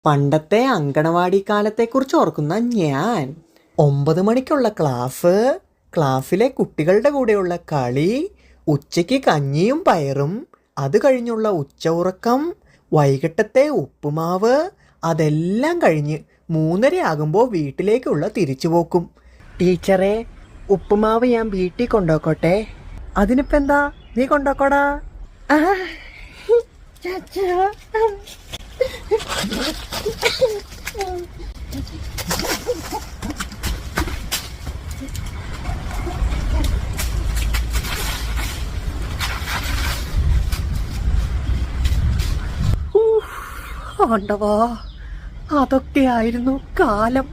പണ്ടത്തെ അങ്കണവാടി കാലത്തെക്കുറിച്ച് ഓർക്കുന്ന ഞാൻ 9 മണിക്കുള്ള ക്ലാസ്സിലെ കുട്ടികളുടെ കൂടെയുള്ള കളി, ഉച്ചയ്ക്ക് കഞ്ഞിയും പയറും, അത് കഴിഞ്ഞുള്ള ഉച്ച ഉറക്കം, വൈകിട്ടത്തെ ഉപ്പുമാവ്, അതെല്ലാം കഴിഞ്ഞ് 3:30 ആകുമ്പോൾ വീട്ടിലേക്കുള്ള തിരിച്ചുപോക്കും. ടീച്ചറെ, ഉപ്പുമാവ് ഞാൻ വീട്ടിൽ കൊണ്ടുപോക്കോട്ടെ? അതിനിപ്പോൾ എന്താ, നീ കൊണ്ടുപോക്കോടാ. ആണ്ടവാ, അതൊക്കെയായിരുന്നു കാലം.